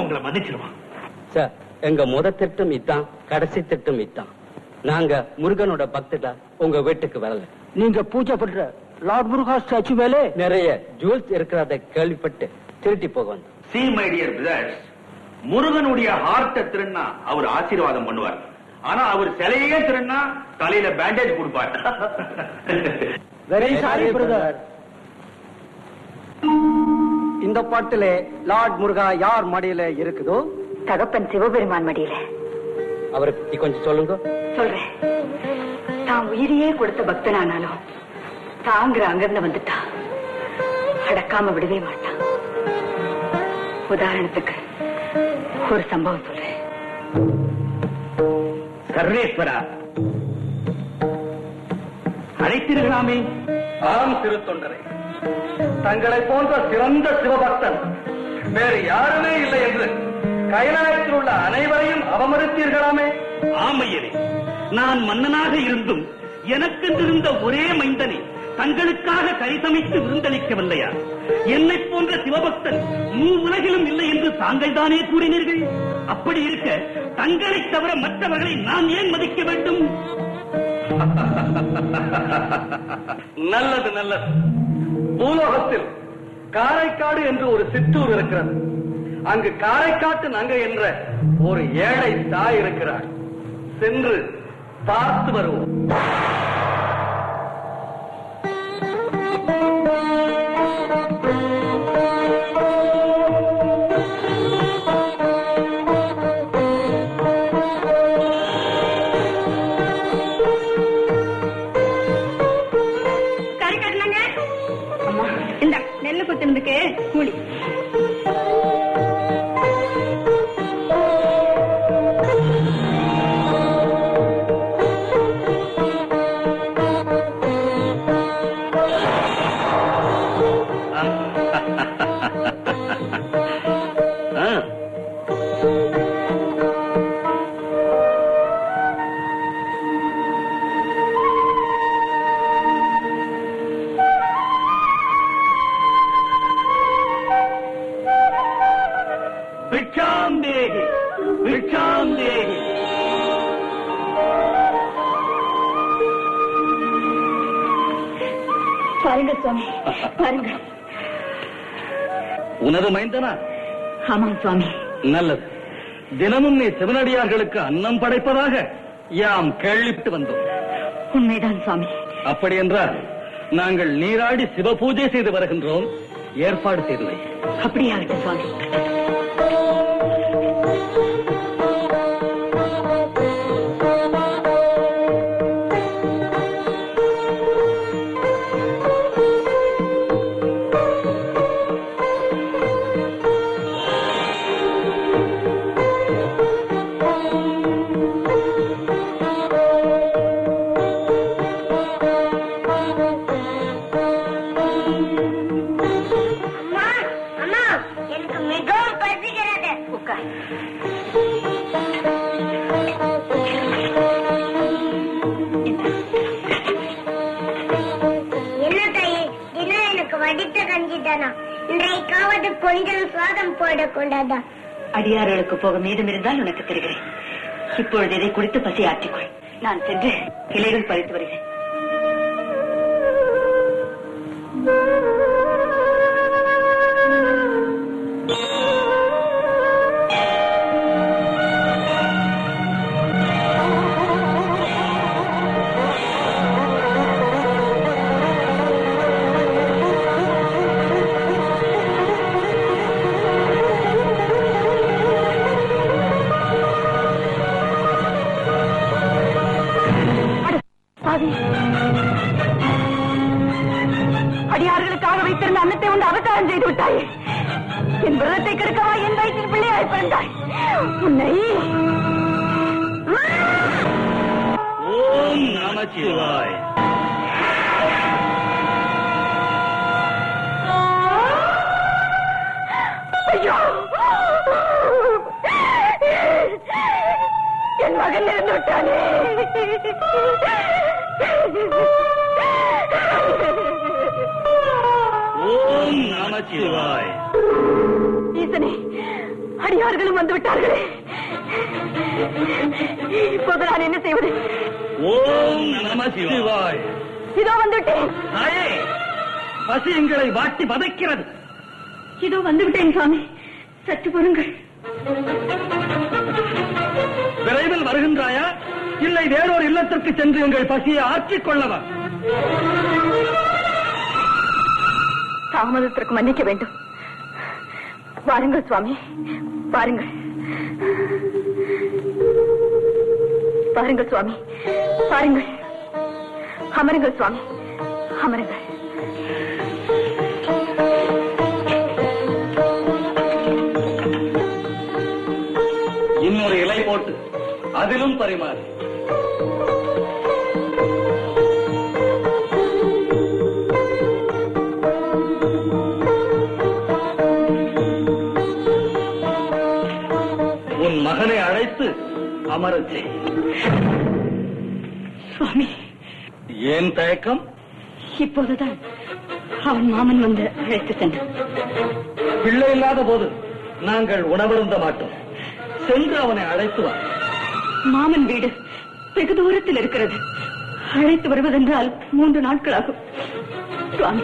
உங்களை மன்னிச்சிருவான். சார், எங்க முத திட்டம் இதான், கடைசி திட்டம் இதான். நாங்க முருகனோட பக்தா உங்க வீட்டுக்கு வரல. நீங்க பூஜை பண்ற லார்ட் முருகா ஸ்டாச்சு மேலே நிறைய ஜுவல்ஸ் இருக்கிறத கேள்விப்பட்டு திருட்டி போக வந்தோம். See my dear brothers, முருகனுடைய ஹார்ட்ட திருண்ணா அவர் ஆசீர்வாதம் பண்ணுவார். ஆனா அவர் சிலையே திருண்ணா தலையில பேண்டேஜ் கொடுப்பார். Very sorry brother. இந்த பாட்டிலே லார்ட் முருகா யார் மடியில இருக்குதோ? தகப்பன் சிவபெருமான் மடியில. அவரை பத்தி கொஞ்சம் சொல்லுங்க. சொல்றேன். தான் உயிரையே கொடுத்த பக்தனானாலும் தாங்கிற அங்கிருந்து வந்துட்டா அடக்காம விடவே மாட்டான். உதாரணத்துக்கு ஒரு சம்பவம் சொல்றேன். சர்வேஸ்வரா, அழைத்தீர்களாமே? ஆம் திருத்தொண்டரை, தங்களை போன்ற சிறந்த சிவபக்தன் வேறு யாருமே இல்லை என்று கைலாயத்தில் உள்ள அனைவரையும் அவமதித்தீர்களாமே? ஆமையரே, நான் மன்னனாக இருந்தும் எனக்கென்றிருந்த ஒரே மைந்தனை தங்களுக்காக கரிசமைத்து விருந்தளிக்கவில்லையா? என்னை போன்ற சிவபக்தன் உலகிலும் இல்லை என்று தாங்கள் தானே கூறினீர்கள். அப்படி இருக்க தங்களை தவிர மற்றவர்களை நான் ஏன் மதிக்க வேண்டும்? நல்லது நல்லது. பூலோகத்தில் காரைக்காடு என்று ஒரு சிற்றூர் இருக்கிறது. அங்கு காரைக்காட்டு நங்கை என்ற ஒரு ஏழை தாய் இருக்கிறார். சென்று பார்த்து வருவோம். காரைக்காட்டுனாங்க அம்மா, இந்த நெல்லு குத்துனதுக்கு கூலி. பாருங்க சுவாமி, பாருங்க. உனது மைந்தனா? ஆமாம் சுவாமி. நல்லது. தினமும் நீ சிவனடியார்களுக்கு அன்னம் படைப்பதாக யாம் கேள்விப்பட்டு வந்தோம். உண்மைதான் சுவாமி. அப்படி என்றால் நாங்கள் நீராடி சிவ பூஜை செய்து வருகின்றோம். ஏற்பாடு செய்து வை. அப்படியாகட்டும் சுவாமி. அடியார்களுக்கு போக மீதம் இருந்தால் உனக்கு தருகிறேன். இப்பொழுது இதை குடித்து பசி ஆற்றிக்கொள். நான் சென்று இலைகள் பறித்து வருகிறேன். அடியார்களுக்காக வைத்திருந்த அன்னத்தை உண்டு அவதாரம் செய்து விட்டாயே. என் விரதத்தை கெடுக்கவா என் வயிற்றில் பிள்ளையாய் பிறந்தாய்? உன்னை ஓம் நமச்சிவாய். ஐயோ, என் மகன் இருந்து விட்டானே. ஓம் நமச்சிவாய். ஈசனே, அடி அடியார்களும் வந்து விட்டார்களே. இப்போது நான் என்ன செய்வது? ஓம் நம சிவாய். இதோ வந்துவிட்டேன். தாயே, பசி எங்களை வாட்டி வதைக்கிறது. இதோ வந்துவிட்டேன் சுவாமி, சற்று பொறுங்கள். விரைவில் வருகின்றாயா, இல்லை வேறொரு இல்லத்திற்கு சென்று எங்கள் பசியை ஆற்றிக் கொள்ளவா? தாமதத்திற்கு மன்னிக்க வேண்டும். வாருங்கள் சுவாமி, வாருங்கள். வாருங்கள் சுவாமி, வாருங்கள். அமருங்கள் சுவாமி, அமருங்கள். இன்னொரு இலை போட்டு அதிலும் பரிமாறு. உன் மகனை அழைத்து அமரச் செய். சுவாமி, ஏன் தயக்கம்? இப்போதுதான் அவன் மாமன் வந்து அழைத்து சென்றான். பிள்ளை இல்லாத போது நாங்கள் உணவருந்த மாட்டோம். சென்று அவனை அழைத்து வா. மாமன் வீடு வெகு தூரத்தில் இருக்கிறது. அழைத்து வருவதென்றால் 3 நாட்களாகும். சுவாமி,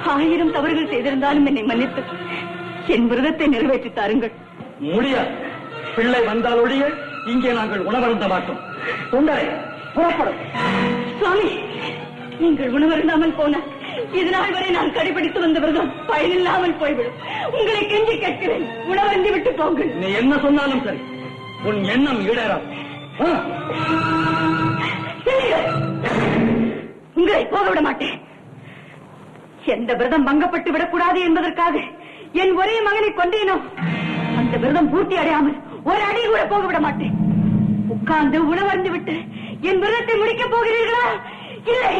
1000 தவறுகள் செய்திருந்தாலும் என்னை மன்னித்து என் விரதத்தை நிறைவேற்றி தாருங்கள். முடியாது. பிள்ளை வந்தால் ஒழிய இங்கே நாங்கள் உணவருந்த மாட்டோம். தொண்டரை புறப்படும். சுவாமி, நீங்கள் உணவருந்தாமல் போன இதனால் வரை நான் கடைபிடித்து வந்த விரதம் பயனில்லாமல் போய்விடும். உங்களை கெஞ்சி கேட்கிறேன், உணவருந்தி விட்டு போங்கள். நீ என்ன சொன்னாலும் சரி, உன் எண்ணம் ஈடேறாது. உங்களை போக விட மாட்டேன். எந்த விரதம் பங்கப்பட்டு விடக்கூடாது என்பதற்காக என் ஒரே மகனை கொண்டேனோ அந்த விரதம் பூர்த்தி அடையாமல் ஒரு அடி கூட போக விட மாட்டேன். உட்கார்ந்து உணவருந்து விட்டு என் விரதத்தை முடிக்கப் போகிறீர்களா? இல்லை,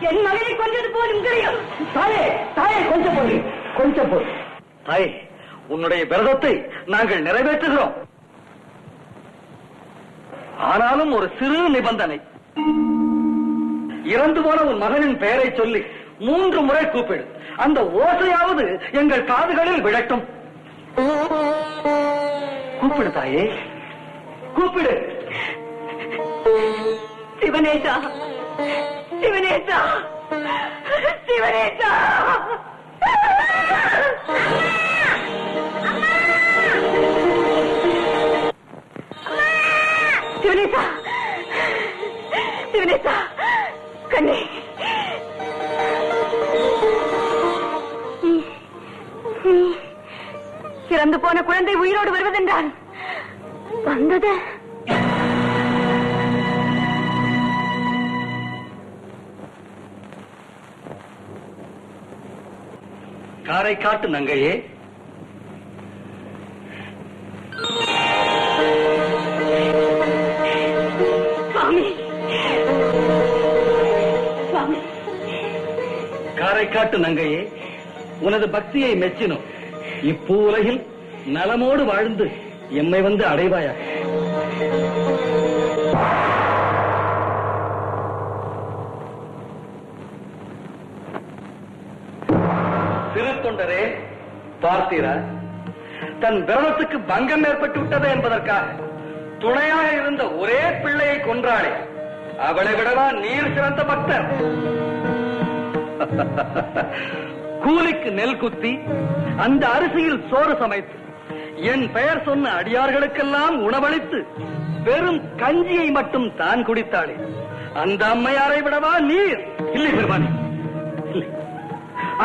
என் மகனை கொண்டது போல் உங்களையும். தாயே, தாயே, கொஞ்சம் போய், கொஞ்சம் போய். தாயே, உன்னுடைய விரதத்தை நாங்கள் நிறைவேற்றுகிறோம். ஆனாலும் ஒரு சிறு நிபந்தனை. இறந்து போன உன் மகனின் பெயரை சொல்லி 3 முறை கூப்பிடு. அந்த ஓசையாவது எங்கள் காதுகளில் விழட்டும். கூப்பிடு தாயே, கூப்பிடு. சிவனேசா, சிவனேசா, சிவனேசா. சிவனேசா, சிவனேசா, கண்ணே. இறந்து போன குழந்தை உயிரோடு வருவதென்றால் வந்தது. காரைக்காட்டு நங்கையே, சுவாமி, சுவாமி. காரைக்காட்டு நங்கையே, உனது பக்தியை மெச்சினோம். இப்பூ உலகில் நலமோடு வாழ்ந்து எம்மை வந்து அடைவாயா. சிறு தொண்டரே, பார்த்தீரா? தன் விரதத்துக்கு பங்கம் ஏற்பட்டு விட்டது என்பதற்காக துணையாக இருந்த ஒரே பிள்ளையை கொன்றாளே, அவளை விடவா நீர் சிறந்த பக்தர்? கூலிக்கு நெல் குத்தி அந்த அரிசியில் சோறு சமைத்து என் பெயர் சொன்ன அடியார்களுக்கெல்லாம் உணவளித்து வெறும் கஞ்சியை மட்டும் தான் குடித்தாளே, அந்த அம்மையாரை விடவா நீர்? இல்லை பெருமானே, இல்லை.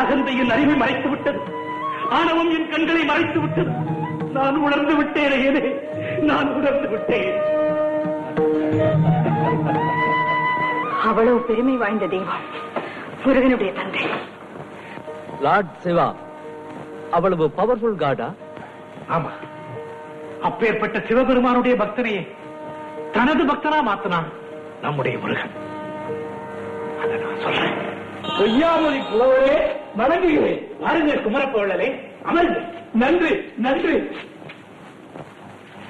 அகந்தையின் அறிவை மறைத்து விட்டது, ஆணவம் என் கண்களை மறைத்து விட்டது. நான் உணர்ந்து விட்டேனே, நான் உணர்ந்து விட்டேன். அவ்வளவு பெருமை வாய்ந்த தெய்வம் முருகனுடைய தந்தை. லார்ட் சிவா அவ்வளவு பவர்ஃபுல் காடா? ஆமா, அப்பேற்பட்ட சிவபெருமானுடைய பக்தனையே தனது பக்தனா மாத்தினான் நம்முடைய முருகன். அதை நான் சொல்றேன். பொய்யாமொழி புலவரே, வணங்குகிறேன். வாருங்கள் குமரப்போழலே, அமருங்கள். நன்றி, நன்றி.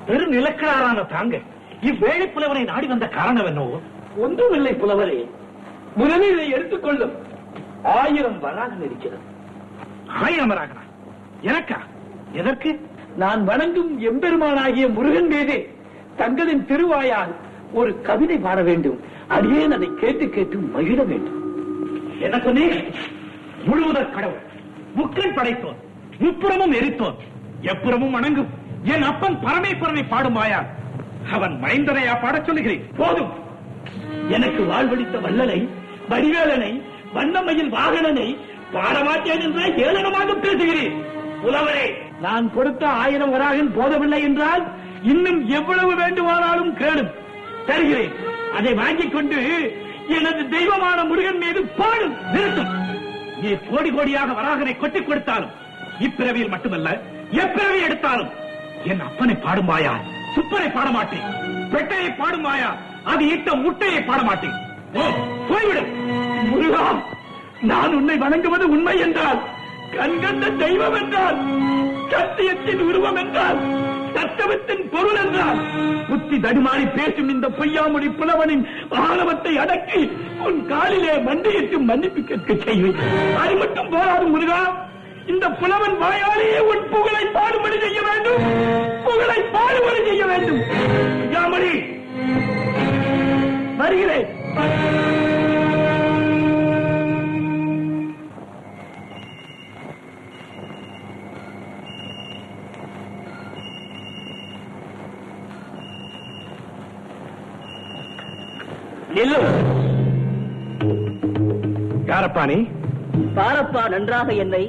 பெரும் நிலக்கிழாரான தாங்க இவ்வேழை புலவரை நாடி வந்த காரணம் என்னவோ? ஒன்றுமில்லை புலவரே, முதலில் இதை எடுத்துக்கொள்ளும். 1000 வராகன் இருக்கிறது. 1000 வராகனா? எனக்கா? எதற்கு? நான் வணங்கும் எம்பெருமானாகிய முருகன் மீது தங்களின் திருவாயால் ஒரு கவிதை பாட வேண்டும். அடியேன் அதை கேட்டு கேட்டு மகிழ வேண்டும். என்ன சொன்னீர்? முழுவதற் கடவுள், முக்கன் படைத்தோன், முப்புறமும் எரித்தோன், எப்புறமும் வணங்கும் என் அப்பன் பரமேஸ்வரனை பாடும் வாயால் அவன் மைந்தனையா பாடச் சொல்லுகிறேன். போதும். எனக்கு வாழ்வளித்த வள்ளலை, வடிவேலனை, வண்ணமையில் வாகனனை பாடமாட்டேன் என்ற ஏளனமாக பேசுகிறேன். புலவரே, நான் கொடுத்த 1000 வராகன் போதவில்லை என்றால் இன்னும் எவ்வளவு வேண்டுமானாலும் கேளும், தருகிறேன். அதை வாங்கிக் கொண்டு எனது தெய்வமான முருகன் மீது பாடும். நிறுத்தும். நீ கோடி கோடியாக வராகனை கொட்டிக் கொடுத்தாலும், இப்பிறவியில் மட்டுமல்ல எப்பிறவி எடுத்தாலும் என் அப்பனை பாடும் வாயா சுப்பனை பாடமாட்டேன். பெட்டையை பாடும் வாயா அது இட்ட முட்டையை பாடமாட்டேன். போய்விடும். முருகா, நான் உன்னை வணங்குவது உண்மை என்றால், கண்கண்ட தெய்வம் என்றால், சத்தியத்தின் உருவம் என்றால், தத்துவத்தின் பொருள் என்றால், புத்தி தடுமாறி பேசும் இந்த பொய்யாமொழி புலவனின் ஆணவத்தை அடக்கி உன் காலிலே மண்டியிட்டு மன்னிப்பு கேட்க செய்வேன். அது மட்டும் போராது முருகா, இந்த புலவன் வாயாலேயே உன் புகழை பாடுபடி செய்ய வேண்டும். புகழை பாடுபடி செய்ய வேண்டும். பொய்யாமொழி, வருகிறேன். யாரப்பா நீ? பாரப்பா நன்றாக என்னை.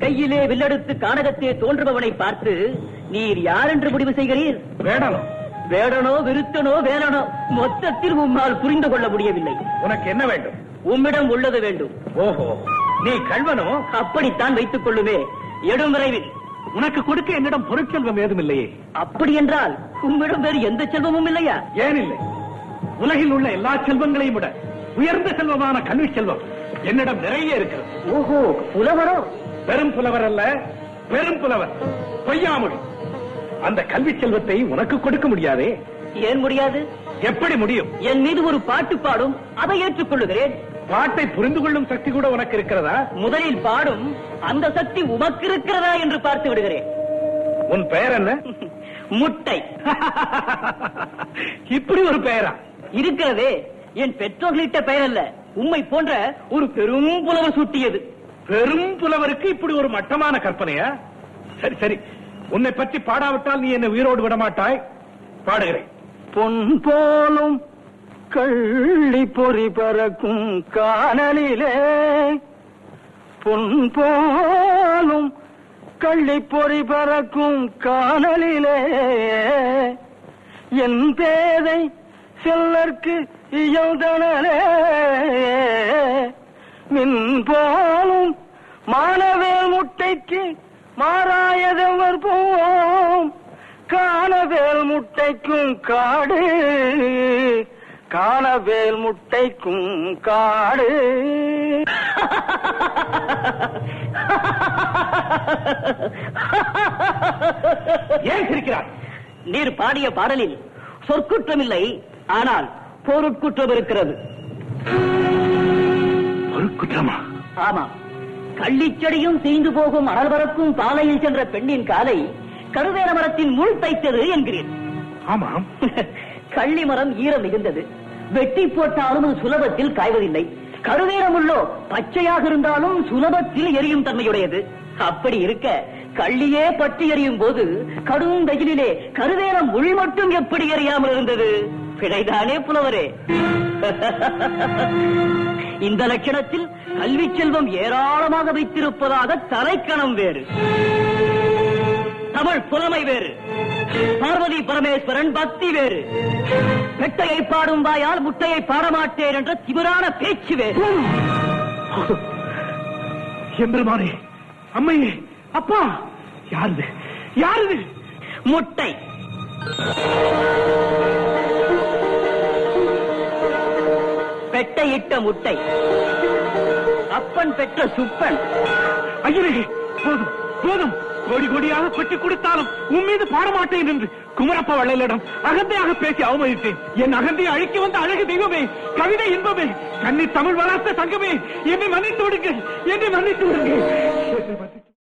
கையிலே வில்லெடுத்து கானகத்தே தோன்றுபவனை பார்த்து நீர் யார் என்று முடிவு செய்கிறீர்? வேடனும். வேடனோ விருத்தனோ வேலனோ மொத்தத்தில் உம்மால் புரிந்து கொள்ள முடியவில்லை. உனக்கு என்ன வேண்டும்? உம்மிடம் உள்ளது வேண்டும். ஓஹோ, நீ கல்வனோ? அப்படித்தான் வைத்துக் கொள்ளுமே. எடும் விரைவில். உனக்கு கொடுக்க என்னிடம் பொருட்செல்வம் ஏதும் இல்லையே. அப்படி என்றால் உம்மிடம் வேறு எந்த செல்வமும் இல்லையா? ஏன் இல்லை? உலகில் உள்ள எல்லா செல்வங்களையும் விட உயர்ந்த செல்வமான கல்வி செல்வம் என்னிடம் நிறைய இருக்கிறது. ஓஹோ, புலவரோ? பெரும் புலவர் அல்ல, பெரும் புலவர். பொய்யாமொழி. அந்த கல்வி செல்வத்தை உனக்கு கொடுக்க முடியாதே. ஏன் முடியாது? எப்படி முடியும்? என் மீது ஒரு பாட்டு பாடும், அதை ஏற்றுக்கொள்ளுகிறேன். பாட்டை புரிந்து கொள்ளும் சக்தி கூட உனக்கு இருக்கிறதா? முதலில் பாடும் அந்த சக்தி உமக்கு இருக்கிறதா என்று பார்த்து விடுகிறேன். உன் பெயர் என்ன? முட்டை. இப்படி ஒரு பெயரா? இருக்கிறதே. என் பெற்றோர்களிட்ட பெயர் அல்ல, உம்மை போன்ற ஒரு பெரும் புலவர் சூட்டியது. பெரும் புலவருக்கு இப்படி ஒரு மட்டமான கற்பனையா? சரி சரி, உன்னை பற்றி பாடாவிட்டால் நீ என்னை உயிரோடு விடமாட்டாய். பாடுகிறேன். பொன் போலும் கள்ளி பொறி பறக்கும் காணலிலே, பொன் போலும் கள்ளி பொறி பறக்கும் காணலிலே, என் பேதை செல்லற்கு இயல்தனலே, மின் போலும் மானவேல் முட்டைக்கு மாறாயதவர் போம், காணவேல் முட்டைக்கும் காடு, காணவேல் முட்டைக்கும் காடு. ஏன் சிரிக்கிறார்? நீர் பாடிய பாடலில் சொற்குற்றமில்லை, ஆனால் பொருட்குற்றம் இருக்கிறது. பொருட்குற்றமா? ஆமா. கள்ளிச்செடியும் தீந்து போகும் அனல் பறக்கும் பாலையில் சென்ற பெண்ணின் காலை கருவேல மரத்தின் முள் தைத்தது என்கிறேன். ஆமாம். கள்ளி மரம் ஈரம் மிகுந்தது, வெட்டி போட்டாலும் அது சுலபத்தில் காய்வதில்லை. கருவேலமுள்ளோ பச்சையாக இருந்தாலும் சுலபத்தில் எரியும் தன்மையுடையது. அப்படி இருக்க கள்ளியே பற்றி எரியும் போது கடும் வெயிலிலே கருவேலம் முள் மட்டும் எப்படி எரியாமல் இருந்தது? பிழைதானே புலவரே? இந்த லட்சணத்தில் கல்வி செல்வம் ஏராளமாக வைத்திருப்பதாக தலைக்கணம் வேறு, தமிழ் புலமை வேறு, பார்வதி பரமேஸ்வரன் பக்தி வேறு, பெட்டையை பாடும் வாயால் முட்டையை பாடமாட்டேன் என்ற திமிரான பேச்சு வேறு. எம்பெருமானே, அம்மையே, அப்பா, யாருது? யாருது? முட்டை. பெட்டையிட்ட முட்டை, அப்பன் பெற்ற சுப்பன். ஐயரே, போதும் போதும், கோடி கோடியாக கொட்டி கொடுத்தாலும் உன் மீது பாடமாட்டேன் என்று குமரப்ப வள்ளலிடம் அகந்தையாக பேசி அவமதித்தேன். என் அகந்தையை அழிக்க வந்த அழகு தெய்வமே, கவிதை இன்பமே, கண்ணி தமிழ் வளர்த்த சங்கமே, என்னை மன்னித்து விடுங்க, என்னை மன்னித்து விடுங்க.